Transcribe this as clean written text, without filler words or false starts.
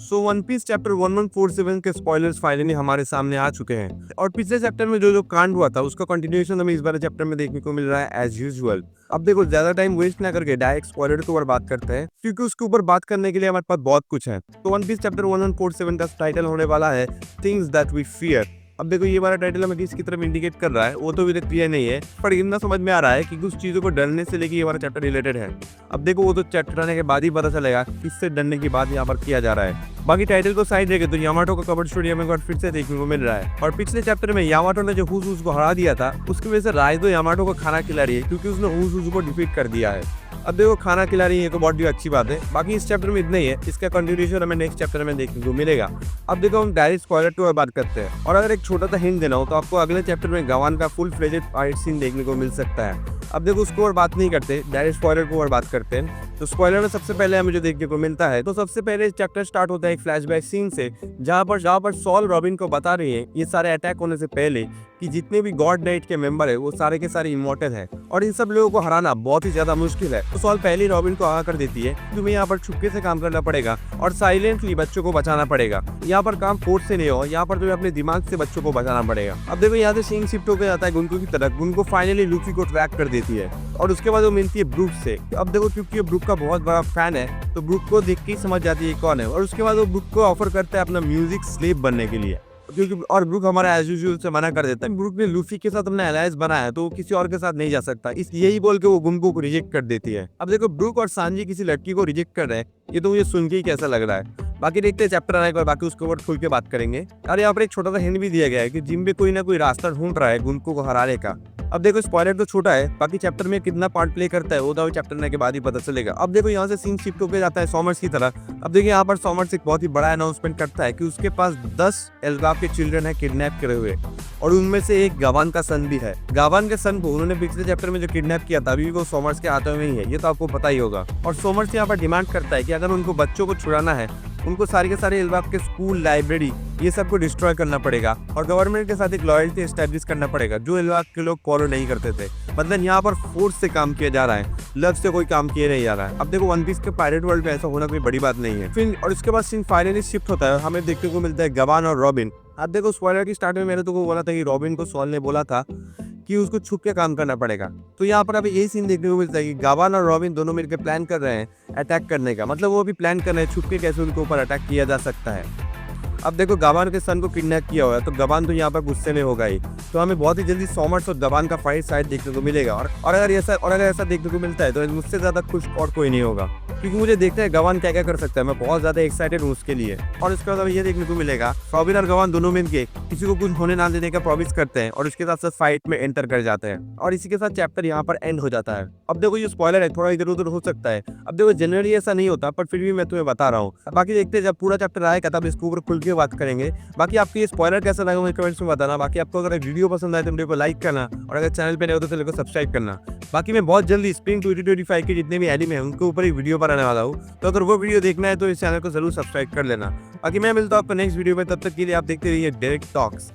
So one piece chapter 1147 के spoilers finally हमारे सामने आ चुके हैं और पिछले चैप्टर में जो जो कांड हुआ था उसका कंटिन्यूएशन हमें इस बार चैप्टर में देखने को मिल रहा है एज यूजुअल। अब देखो ज्यादा टाइम वेस्ट ना करके डायरेक्ट स्पॉइलर के ऊपर बात करते हैं क्योंकि उसके ऊपर बात करने के लिए हमारे पास बहुत कुछ है। तो वन पीस चैप्टर 1147 का टाइटल होने वाला है थिंग्स दैट वी फियर। अब देखो ये वाला टाइटल हमें किसकी तरफ इंडिकेट कर रहा है वो तो क्लियर नहीं है, पर इतना समझ में आ रहा है कि कुछ चीजों को डरने से लेके ये वाला चैप्टर रिलेटेड है। अब देखो वो तो चैप्टर आने के बाद ही पता चलेगा किससे डरने की बात यहाँ पर किया जा रहा है। बाकी टाइटल को साइड रखे तो यामाटो का कवर स्टोरी हमें फिर से देखने को मिल रहा है और पिछले चैप्टर में यामाटो ने जो हुस को हरा दिया था उसकी वजह से राइजो यामाटो को खाना खिला रही है क्योंकि उसने हुस को डिफीट कर दिया है। अब देखो खाना खिला रही है तो बहुत अच्छी बात है। बाकी इस चैप्टर में इतना ही है, इसका कंटिन्यूएशन हमें नेक्स्ट चैप्टर में देखने को मिलेगा। अब देखो हम डायरेक्ट स्पॉइलर के बात करते हैं और अगर एक छोटा सा हिंट देना हो तो आपको अगले चैप्टर में गवान का फुल फ्लेजेड फाइट सीन देखने को मिल सकता है। अब देखो उसको और बात नहीं करते, डायरेक्ट स्पॉइलर को और बात करते हैं। तो स्पॉइलर में सबसे पहले हमें जो देखने को मिलता है तो सबसे पहले चैप्टर स्टार्ट होता है एक फ्लैशबैक सीन से जहाँ पर सॉल रॉबिन को बता रही है ये सारे अटैक होने से पहले कि जितने भी गॉड नाइट के मेंबर है वो सारे के सारे इमॉर्टल है और इन सब लोगों को हराना बहुत ही ज्यादा मुश्किल है। तो सॉल पहले रॉबिन को आगाह कर देती है तुम्हें यहाँ पर छुपके से काम करना पड़ेगा और साइलेंटली बच्चों को बचाना पड़ेगा। यहाँ पर काम फोर्स से नहीं हो, यहाँ पर तुम्हें अपने दिमाग से बच्चों को बचाना पड़ेगा। अब देखो यहाँ से सीन शिफ्ट होकर जाता है गुनको की तरफ। गुनको फाइनली लूफी को ट्रैक कर देती है और उसके बाद वो मिलती है ब्रूक से। अब देखो क्योंकि ब्रूक का बहुत बड़ा फैन है तो ब्रूक को देख के ही समझ जाती है कौन है और उसके बाद वो ब्रूक को ऑफर करता है अपना म्यूजिक स्लेव बनने के लिए क्योंकि और ब्रूक हमारा एज यूजुअल से मना कर देता है। ब्रूक ने लूफी के साथ अपना अलायंस बनाया तो वो किसी और के साथ नहीं जा सकता, इस यही बोल के वो गुनको को रिजेक्ट कर देती है। अब देखो ब्रूक और सांजी किसी लड़की को रिजेक्ट कर रहे हैं, ये तो मुझे सुन के ही कैसा लग रहा है। बाकी देखते हैं चैप्टर आने के बाद बाकी उसके ऊपर खुल के बात करेंगे। और यहाँ पर एक छोटा सा हिंट भी दिया गया है कि जिम पे कोई ना कोई रास्ता ढूंढ रहा है गुनको को हराने का। अब देखो स्पॉइलर तो छोटा है, बाकी चैप्टर में कितना पार्ट प्ले करता है वो तो चैप्टर आने के बाद ही पता चलेगा। अब देखो यहाँ से सीन शिफ्ट होकर जाता है सॉमर्स की तरह। अब देखिए यहाँ पर सॉमर्स एक बहुत ही बड़ा अनाउंसमेंट करता है कि उसके पास 10 एल्गाफ के चिल्ड्रन है किडनैप करे हुए और उनमें से एक गावान का सन भी है। गावान के सन को उन्होंने पिछले चैप्टर में जो किडनैप किया था अभी वो सॉमर्स के हाथों में ही है, ये तो आपको पता ही होगा। और सॉमर्स यहाँ पर डिमांड करता है कि अगर उनको बच्चों को छुड़ाना है उनको सारे के सारे एल्गाफ के स्कूल लाइब्रेरी ये सब को डिस्ट्रॉय करना पड़ेगा और गवर्नमेंट के साथ एक लॉयल्टी एस्टैब्लिश करना पड़ेगा जो एल्गाफ के लोग फॉलो नहीं करते थे। मतलब यहाँ पर फोर्स से काम किया जा रहा है, लव से कोई काम किया नहीं जा रहा है। अब देखो वन पीस के पायरेट वर्ल्ड में ऐसा होना कोई बड़ी बात नहीं है। फिर और इसके बाद सीन फाइनली शिफ्ट होता है, हमें देखने को मिलता है गवान और रॉबिन। अब देखो स्पॉइलर की स्टार्ट में मैंने तो बोला था कि रॉबिन को सॉल ने बोला था कि उसको छुप के काम करना पड़ेगा। तो यहाँ पर अभी यही सीन देखने को मिलता है कि गावान और रॉबिन दोनों मिलकर प्लान कर रहे हैं अटैक करने का। मतलब वो भी प्लान कर रहे हैं छुप के कैसे उनके ऊपर अटैक किया जा सकता है। अब देखो गवान के सन को किडनैप किया हुआ है तो गवान तो यहाँ पर गुस्से में होगा ही, तो हमें बहुत ही जल्दी सॉमर्स और गवान का फाइट साइड देखने को मिलेगा। और अगर ऐसा देखने को मिलता है तो मुझसे ज्यादा खुश और कोई नहीं होगा क्योंकि मुझे देखते हैं गवान क्या क्या कर सकता है। मैं बहुत ज्यादा एक्साइटेड हूँ उसके लिए। और इसके बाद ये देखने को मिलेगा रॉबिन और गवान दोनों मिलकर किसी को कुछ होने ना देने का प्रॉमिस करते हैं और उसके साथ साथ फाइट में एंटर कर जाते हैं और इसी के साथ चैप्टर यहाँ पर एंड हो जाता है। अब देखो ये स्पॉइलर है, थोड़ा इधर उधर हो सकता है। अब देखो जनरली ऐसा नहीं होता पर फिर भी मैं तुम्हें बता रहा हूँ। बाकी देखते हैं जब पूरा चैप्टर आएगा तब इसके ऊपर खुल के बात करेंगे। बाकी आपको ये स्पॉइलर कैसा लगा मुझे कमेंट्स में बताना। बाकी आपको अगर वीडियो पसंद आए तो वीडियो को लाइक करना और अगर चैनल पे नए हो तो चैनल को सब्सक्राइब करना। बाकी मैं बहुत जल्दी स्प्रिंग 2025 के जितने भी एनिमे हैं उनके ऊपर एक वीडियो बनाने वाला हूँ, तो अगर वो वीडियो देखना है तो इस चैनल को जरूर सब्सक्राइब कर लेना। बाकी मैं मिलता हूँ आपको नेक्स्ट वीडियो में, तब तक के लिए आप देखते रहिए डायरेक्ट टॉक्स।